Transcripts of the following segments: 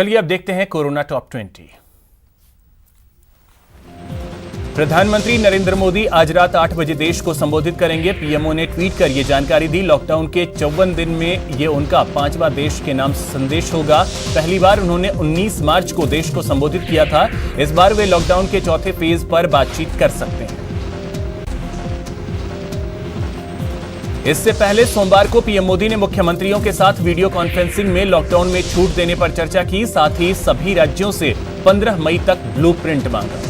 चलिए अब देखते हैं कोरोना टॉप 20। प्रधानमंत्री नरेंद्र मोदी आज रात 8 बजे देश को संबोधित करेंगे। पीएमओ ने ट्वीट कर यह जानकारी दी। लॉकडाउन के 54 दिन में यह उनका 5वां देश के नाम संदेश होगा। पहली बार उन्होंने 19 मार्च को देश को संबोधित किया था। इस बार वे लॉकडाउन के चौथे फेज पर बातचीत कर सकते हैं। इससे पहले सोमवार को पीएम मोदी ने मुख्यमंत्रियों के साथ वीडियो कॉन्फ्रेंसिंग में लॉकडाउन में छूट देने पर चर्चा की। साथ ही सभी राज्यों से 15 मई तक ब्लूप्रिंट मांगा।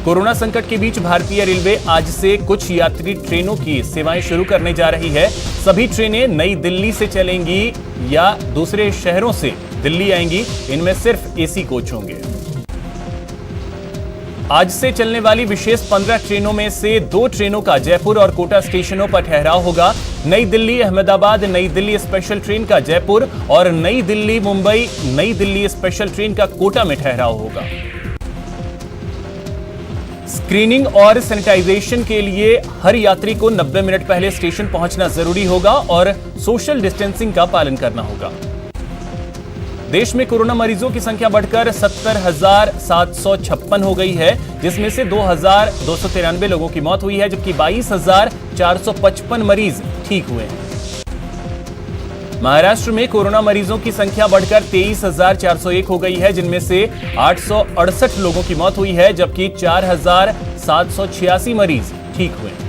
कोरोना संकट के बीच भारतीय रेलवे आज से कुछ यात्री ट्रेनों की सेवाएं शुरू करने जा रही है। सभी ट्रेनें नई दिल्ली से चलेंगी या दूसरे शहरों से दिल्ली आएंगी। इनमें सिर्फ एसी कोच होंगे। आज से चलने वाली विशेष 15 ट्रेनों में से 2 ट्रेनों का जयपुर और कोटा स्टेशनों पर ठहराव होगा। नई दिल्ली अहमदाबाद नई दिल्ली स्पेशल ट्रेन का जयपुर और नई दिल्ली मुंबई नई दिल्ली स्पेशल ट्रेन का कोटा में ठहराव होगा। स्क्रीनिंग और सैनिटाइजेशन के लिए हर यात्री को 90 मिनट पहले स्टेशन पहुंचना जरूरी होगा और सोशल डिस्टेंसिंग का पालन करना होगा। देश में कोरोना मरीजों की संख्या बढ़कर 70,756 हो गई है, जिसमें से 2,293 लोगों की मौत हुई है, जबकि 22,455 मरीज ठीक हुए हैं। महाराष्ट्र में कोरोना मरीजों की संख्या बढ़कर 23,401 हो गई है, जिनमें से 868 लोगों की मौत हुई है, जबकि 4,786 मरीज ठीक हुए हैं।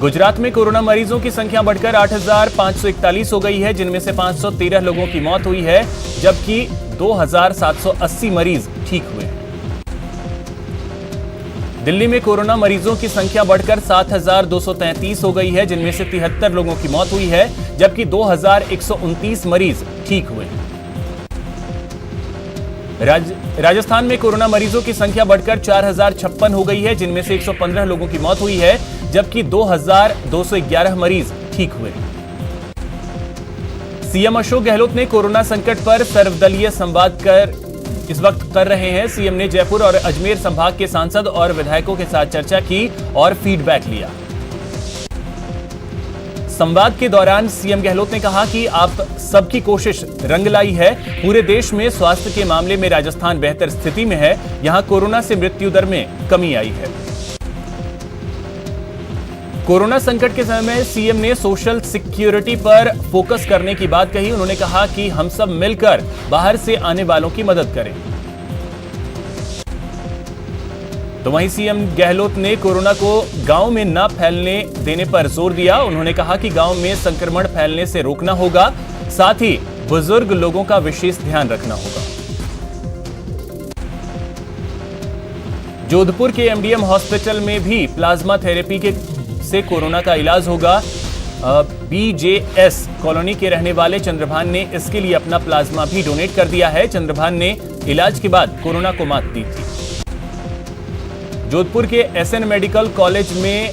गुजरात में कोरोना मरीजों की संख्या बढ़कर 8,541 हो गई है, जिनमें से 513 लोगों की मौत हुई है, जबकि 2,780 मरीज ठीक हुए हैं। दिल्ली में कोरोना मरीजों की संख्या बढ़कर 7,233 हो गई है, जिनमें से 73 लोगों की मौत हुई है, जबकि 2,129 मरीज ठीक हुए हैं। राजस्थान में कोरोना मरीजों की संख्या बढ़कर 4,056 हो गई है, जिनमें से 115 लोगों की मौत हुई है, जबकि 2,211 मरीज ठीक हुए हैं। सीएम अशोक गहलोत ने कोरोना संकट पर सर्वदलीय संवाद इस वक्त कर रहे हैं। सीएम ने जयपुर और अजमेर संभाग के सांसद और विधायकों के साथ चर्चा की और फीडबैक लिया। संवाद के दौरान सीएम गहलोत ने कहा कि आप सबकी कोशिश रंग लाई है। पूरे देश में स्वास्थ्य के मामले में राजस्थान बेहतर स्थिति में है। यहां कोरोना से मृत्यु दर में कमी आई है। कोरोना संकट के समय में सीएम ने सोशल सिक्योरिटी पर फोकस करने की बात कही। उन्होंने कहा कि हम सब मिलकर बाहर से आने वालों की मदद करें। तो वहीं सीएम गहलोत ने कोरोना को गांव में न फैलने देने पर जोर दिया। उन्होंने कहा कि गांव में संक्रमण फैलने से रोकना होगा, साथ ही बुजुर्ग लोगों का विशेष ध्यान रखना होगा। जोधपुर के एमडीएम हॉस्पिटल में भी प्लाज्मा थेरेपी से कोरोना का इलाज होगा। बीजेएस कॉलोनी के रहने वाले चंद्रभान ने इसके लिए अपना प्लाज्मा भी डोनेट कर दिया है। चंद्रभान ने इलाज के बाद कोरोना को मात दी थी। जोधपुर के एसएन मेडिकल कॉलेज में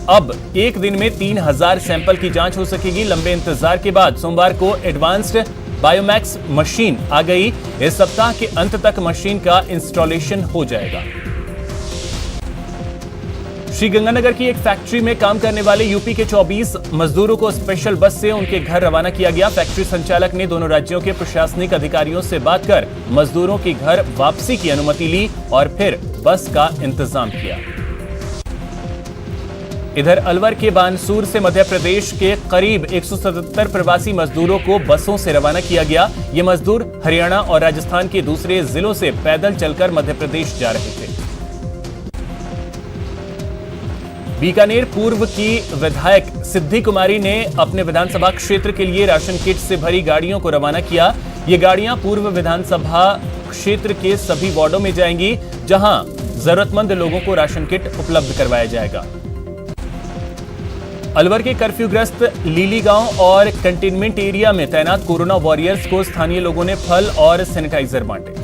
अब एक दिन में 3,000 सैंपल की जांच हो सकेगी। लंबे इंतजार के बाद सोमवार को एडवांस्ड बायोमैक्स मशीन आ गई। इस सप्ताह के अंत तक मशीन का इंस्टॉलेशन हो जाएगा। श्रीगंगानगर की एक फैक्ट्री में काम करने वाले यूपी के 24 मजदूरों को स्पेशल बस से उनके घर रवाना किया गया। फैक्ट्री संचालक ने दोनों राज्यों के प्रशासनिक अधिकारियों से बात कर मजदूरों की घर वापसी की अनुमति ली और फिर बस का इंतजाम किया। इधर अलवर के बानसूर से मध्य प्रदेश के करीब 177 प्रवासी मजदूरों को बसों से रवाना किया गया। ये मजदूर हरियाणा और राजस्थान के दूसरे जिलों से पैदल चलकर मध्य प्रदेश जा रहे थे। बीकानेर पूर्व की विधायक सिद्धि कुमारी ने अपने विधानसभा क्षेत्र के लिए राशन किट से भरी गाड़ियों को रवाना किया। ये गाड़ियां पूर्व विधानसभा क्षेत्र के सभी वार्डों में जाएंगी, जहां जरूरतमंद लोगों को राशन किट उपलब्ध करवाया जाएगा। अलवर के कर्फ्यूग्रस्त लीली गांव और कंटेनमेंट एरिया में तैनात कोरोना वॉरियर्स को स्थानीय लोगों ने फल और सैनिटाइजर बांटे।